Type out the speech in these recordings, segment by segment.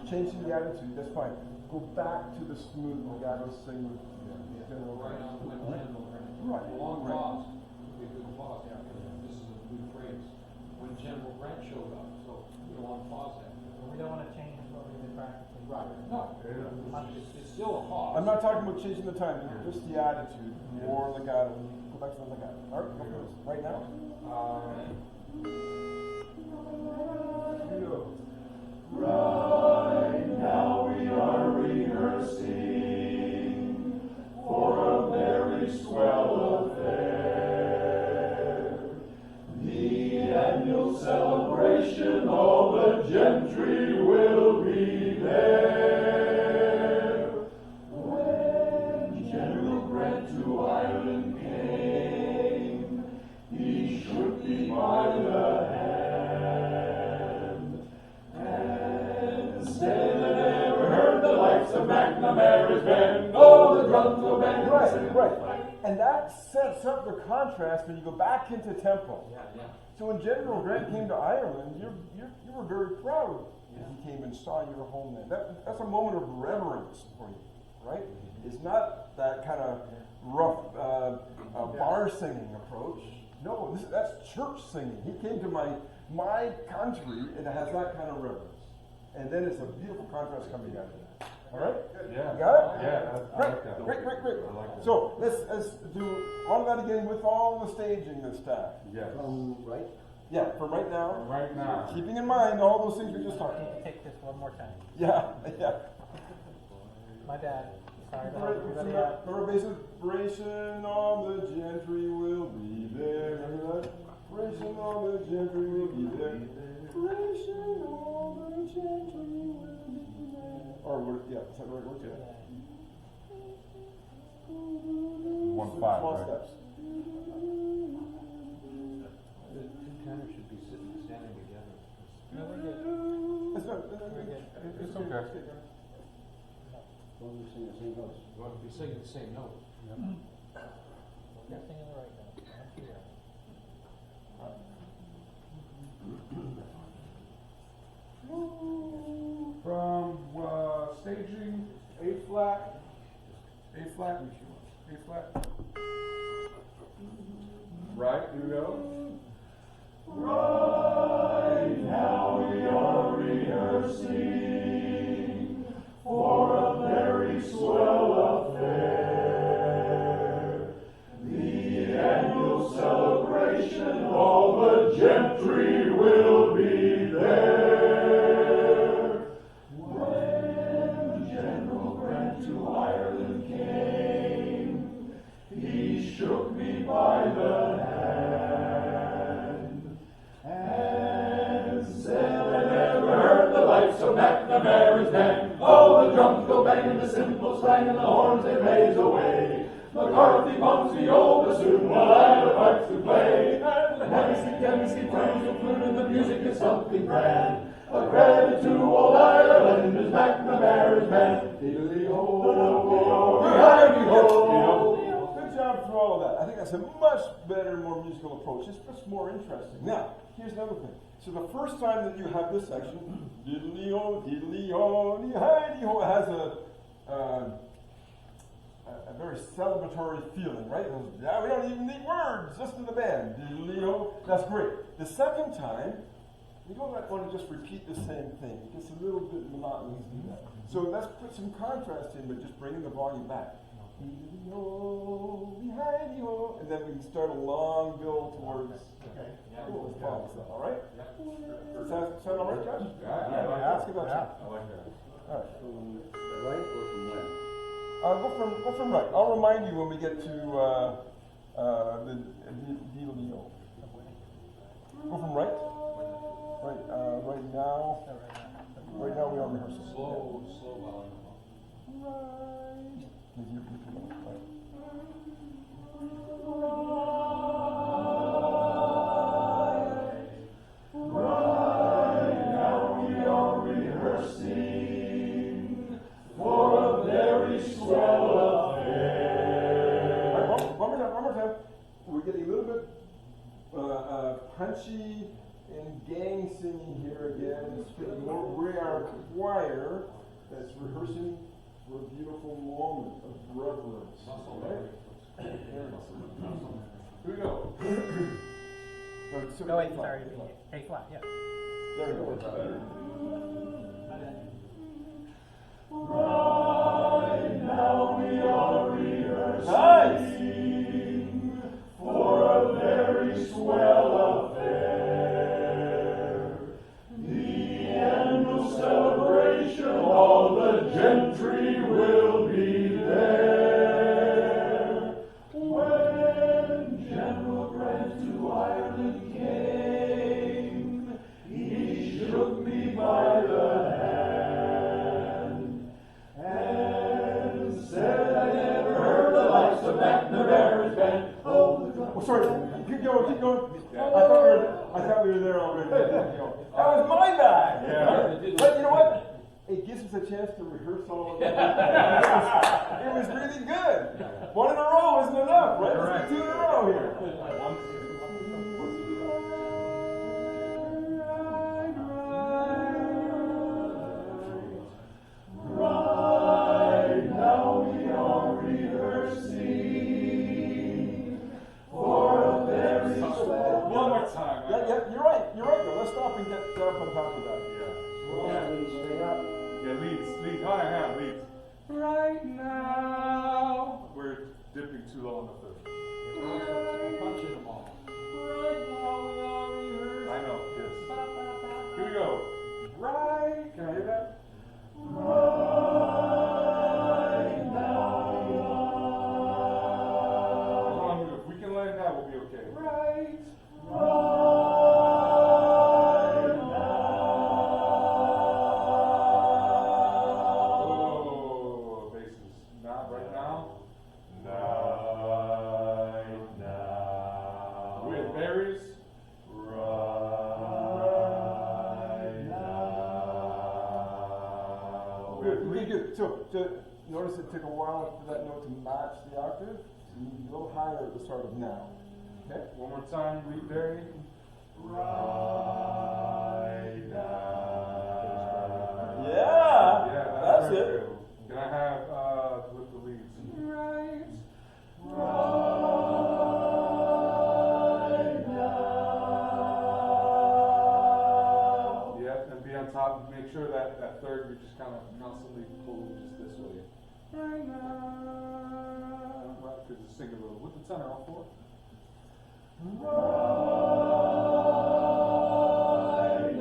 changing the attitude, that's fine. Go back to the smooth legato sing with general. Right on when General Grant. Right. Long Right. pause. A good pause. Yeah. This is a good phrase. When General Grant showed up, so you don't want to pause that. We don't want to change what we've been practicing. Right. No. It's still a pause. I'm not talking about changing the time, just the attitude, more legato. Go back to the legato. All right, go for this. Right now? Right now we are rehearsing for a very swell affair. The annual celebration, all the gentry will be there. When General Grant to Ireland came, he shook me by the hand and said, I never heard the likes of McNamara's band. Oh, the drums go bang. Right. And that sets up the contrast when you go back into tempo. Yeah. So when General Grant came to Ireland, you were very proud that he came and saw your homeland. That's a moment of reverence for you, right? It's not that kind of rough bar singing approach. No, that's church singing. He came to my country, and it has that kind of reverence. And then it's a beautiful contrast coming out of that. All right? Yeah. You got it? Yeah, I like that. Great. I like that. So let's do all that again with all the staging this time. Yes. Right? Yeah, from right now. Right now. Keeping in mind all those things we just talked about. Take this one more time. Yeah. My bad. Sorry to help everybody out. Remember basic operation, all the gentry will be there. Remember that? Operation, all the gentry will be there. Operation, all the gentry will be there. Or, is that the right word? Yeah. 1-5, Small right? steps. The two tenors should be standing together. No, we're good. It's not, We're good. It's okay. Don't we sing the same notes? You want to be singing the same note. We're singing the right note. That's clear. From staging A flat. Right, here we go. Right now we are rehearsing for a very swell affair. The annual celebration, all the gentry will be there. When General Grant to Ireland came, he shook me by the hand and said, I never heard the likes of McNamara's band. Oh, the drums go banging, the cymbals clang, and the horns they blaze away. McCarthy pumps the old bassoon while I the pipes to play. And the Tennessee plays the flute, and the music is something grand. A credit to old Ireland is McNamara's band. Diddly-ho, hi-de-ho. Good job for all of that. I think that's a much better, more musical approach. It's just more interesting. Now, here's another thing. So the first time that you have this section, diddly-ho, diddly-ho, hi-de-ho, it has a very celebratory feeling, right? Yeah, we don't even need words. Listen to the band. Diddly-ho. That's great. The second time, you don't want to just repeat the same thing. It gets a little bit monotonous to do that. So let's put some contrast in, but just bringing the volume back. Diddly-ho, hi-de-ho. And then we can start a long build towards cool. All right? Does that sound all right, Josh? Yeah. Let's give that a try. I like that. All right. From right or from left? Go from right. I'll remind you when we get to the deal. Go from right. Right now. Right now we are rehearsing. Slow volume. Right. You can go, right. Right now we are rehearsing for a very swell affair. All right, one more time. We're getting a little bit punchy and gang singing here again. It's getting more, we are are a choir that's rehearsing for a beautiful moment of reverence. Right? Here we go. No, wait, sorry. A flat, yeah. There we go. Right now we are rehearsing Nice! for a very swell affair. The annual celebration, all the gentry will be there. When General Grant to Ireland came, he shook me by the hand and said I never heard the likes of McNamara's band. Oh, the drum. Oh, sorry. Keep going, keep going. I thought we were there already. That was my bad. Yeah. But you know what? It gives us a chance to rehearse all of it. It was really good. One in a row isn't enough, right? Let's do 2 in a row here. Right now we are rehearsing for a very swell. One more time. Yeah, you're right. You're right, though. Let's stop and get up on top of that. Yeah, leads, high, leads. Right now. We're dipping too low on the third. Punching them all. Right now we are rehearsing. I know, yes. Here we go. Right. Can I hear that? Right now. Come on, if we can land that, we'll be okay. Right. Right now. Oh, basses. Not right now. Right now. With berries. Right now. Good, really good. So, notice it took a while for that note to match the octave. So you need a little higher at the start of now. Okay? One more time, lead berry. Right now. Yeah! That's very it. good. Can I have with the leads? Right. Right now. Yeah, and be on top. Make sure that that third you just kind of constantly pull just this way. Right now. Right, because it's sing a little with the tenor all four. Right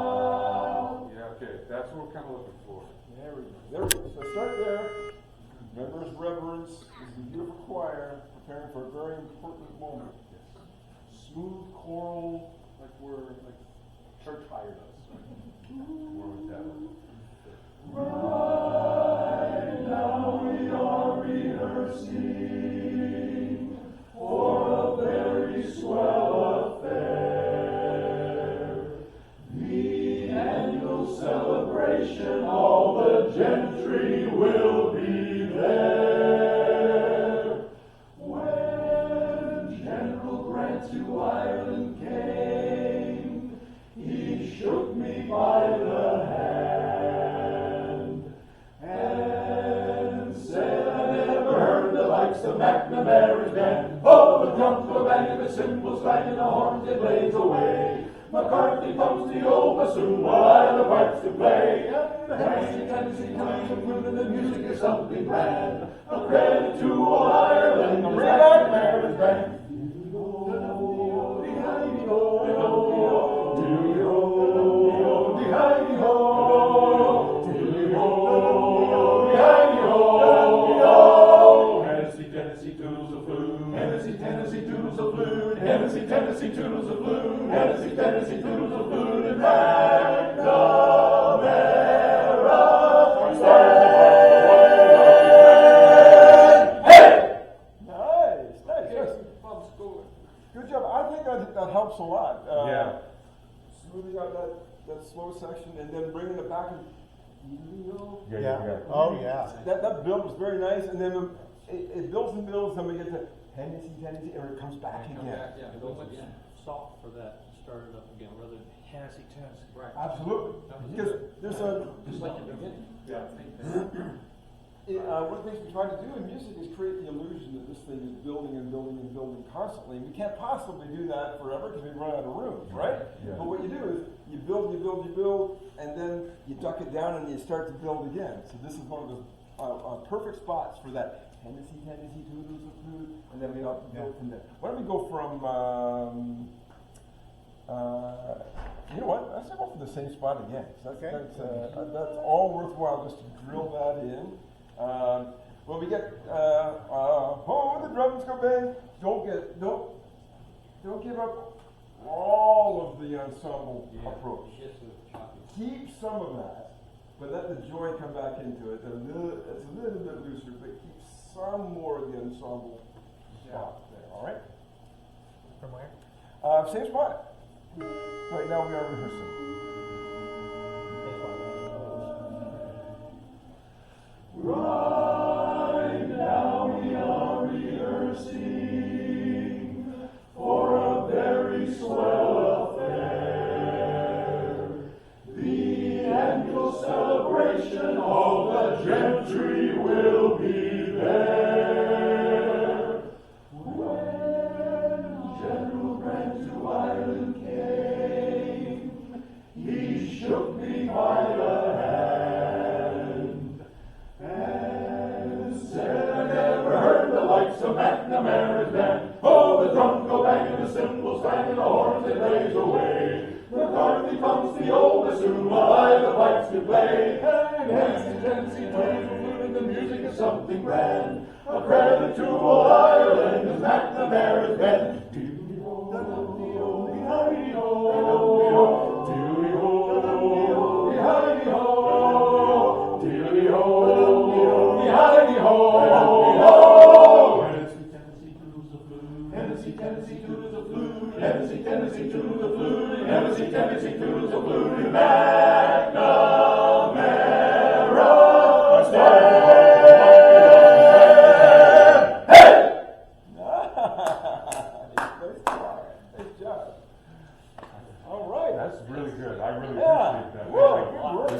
now. Yeah, okay. That's what we're kind of looking for. There we go. There we go. So start there. Remember his reverence. This is a beautiful choir preparing for a very important moment. Smooth choral, like we're like church hired us. We're with that. Right now we are rehearsing for a very swell affair. The annual celebration, all the gentry will be there. When General Grant to Ireland came, he shook me by the hand and said I never heard the likes of McNamara's band. Oh, the drums go banging, the cymbals clanging, the horns they blaze away. McCarthy pumps the old bassoon while I have the parts to play. The Tennessee comes and the music is something grand. A credit to old Ireland, the McNamara's band. Tennessee toodles of flute, Tennessee toodles of flute, Tennessee toodles of flute, Tennessee toodles of flute, and McNamara's band. Hey! Nice, nice, yes. Good job. I think that helps a lot. Yeah. Smoothing out that slow section and then bringing it back and Yeah. Oh, yeah. that build was very nice, and then it builds and builds, and we get to Tennessee, and it comes back again. Yeah, Soft for that, start it up again, rather than Tennessee. Right. Absolutely. Because there's a, Just like the beginning. Yeah. one of the things we try to do in music is create the illusion that this thing is building and building and building constantly. And we can't possibly do that forever because we run out of rooms, right? Yeah. But what you do is you build, and then you duck it down and you start to build again. So this is one of the perfect spots for that. Tennessee, toodles of food, and then we go from there. Why don't we go from, you know what? Let's go for the same spot again. That's all worthwhile just to drill that in. When we get, oh, the drums go bang. Don't give up all of the ensemble approach. Keep some of that, but let the joy come back into it. It's a little bit looser, but keep some more of the ensemble spot there. All right. From where? Same spot. Right now we are rehearsing. Right now we are rehearsing for a very swell affair. The annual celebration, all the gentry will be there. When General Grant to Ireland came, he shook me by the hand and said, I never heard the likes of McNamara's band. Oh, the drums go banging, the cymbals clanging, the horns they blaze away. McCarthy comes the old bassoon while I the pipes do play. And Tennessee, and the music is something grand. A credit to old Ireland is McNamara's band. Tennessee to the flute, Tennessee to the flute, Tennessee to the flute, McNamara stand. Hey! Nice job. All right. That's really good. I really Yeah. appreciate that. Well, good work.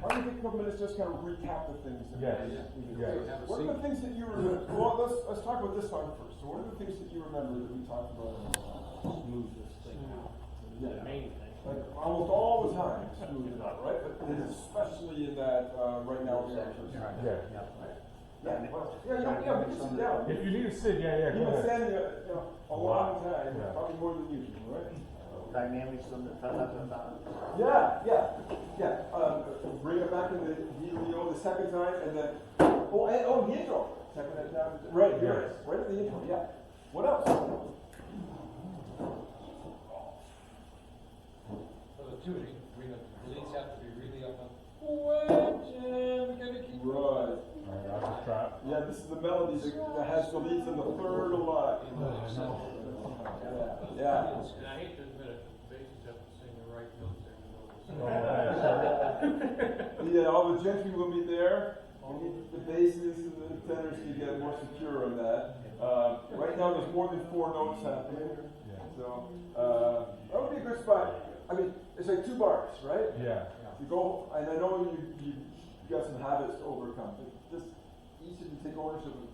Why don't we take a couple minutes just kind of recap the things that Yes. we did. Yes. What are the things that you remember? Well, let's talk about this song first. So what are the things that you remember that we talked about? Smooth this thing out. Yeah. The main thing. Like almost all the time, smooth it out, right? But especially in that right now section. Yeah. Yeah, well, we can sit down. If you need to sit, yeah, You've go been ahead. standing a long time, Yeah. probably more than usual, right? Dynamics of the Yeah. Bring it back in the Leo the second time, and then the intro. Second time, right here, Yes. right at the intro. Yeah. What else? For the tuning, the leads have to be really up on. We gotta keep. Right. Alright, I'll just try. Yeah, this is the melody that has the leads in the third a lot. Yeah. And I hate to admit it, the bassists have to sing the right notes every note. Yeah, all the gentry will be there. We need the basses and the tenors to get more secure on that. Right now, there's more than 4 notes happening. So, that would be a good spot. I mean, it's like 2 bars, right? Yeah. You go, and I know you got some habits to overcome, but just each of you take ownership of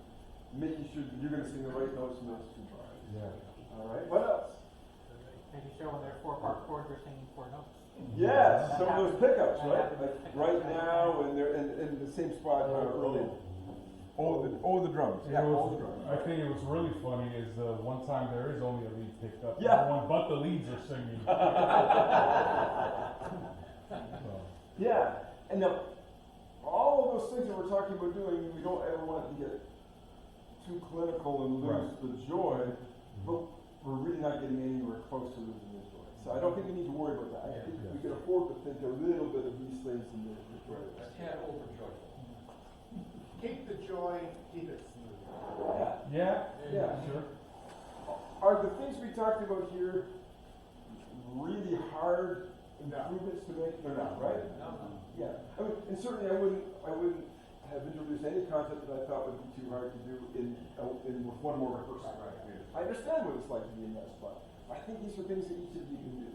making sure that you're going to sing the right notes in those 2 bars. Yeah. All right. What else? Making sure when they're 4-part chords, we're singing 4 notes. Yes, some of those pickups, right? Like right now, and they're in the same spot earlier. The drums. It was, I think it was really funny is one time there is only a lead picked up. Yeah. No one but the leads are singing. So, Yeah, and now all of those things that we're talking about doing, we don't ever want it to get too clinical and lose Right. the joy, but we're really not getting anywhere close to losing the joy. So I don't think we need to worry about that. I think we can afford to think a little bit of these things in the joy. I can't overjoy. Keep the joy, keep it smooth. yeah. Yeah. Sure. Are the things we talked about here really hard improvements to make? They're not, right? No. Yeah. I mean, and certainly I wouldn't have introduced any concept that I thought would be too hard to do with one more rehearsal. I understand what it's like to be in that spot. I think these are things that each of you can do.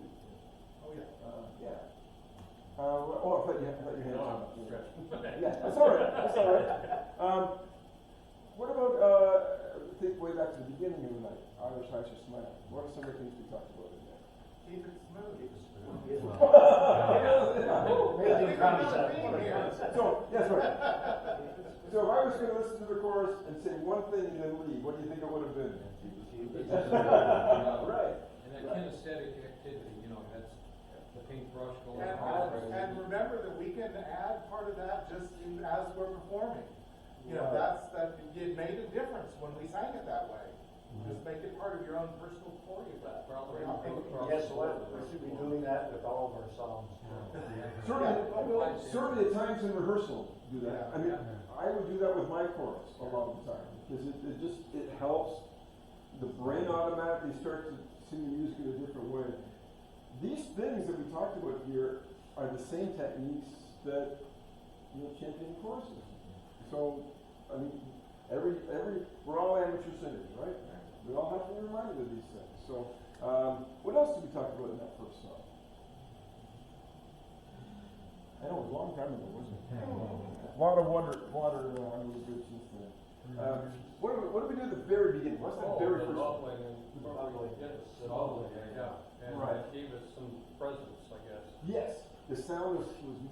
Oh, yeah. Yeah. I thought you had your hands No, up. I'm stretching. Yeah, that's all right. That's all right. What about think way back to the beginning of the night? Irish Hearts or Smile. What are some of the things we talked about in there? Keep it smooth. Amazing concept. So, yes, right. So if I was going to listen to the chorus and say one thing and then leave, what do you think it would have been? Right. And that kinesthetic activity, you know, that's the paintbrush going And, on. and remember that we can add part of that just as we're performing. You know, it made a difference when we sang it that way. Just make it part of your own personal choreograph. Guess what? We should be doing that with all of our songs now. Certainly at times in rehearsal do that. I mean, I would do that with my chorus a lot of the time because it helps. The brain automatically starts to sing the music in a different way. These things that we talked about here are the same techniques that chanting choruses. So, I mean, we're all amateur singers, right? We all have to be reminded of these things. So, what else did we talk about in that first song? I know it was a long time ago, wasn't it? A lot of water under the bridge since then. What do we do at the very beginning? What's that very first song? Yeah. And Right. that gave us some presence, I guess. Yes, the sound was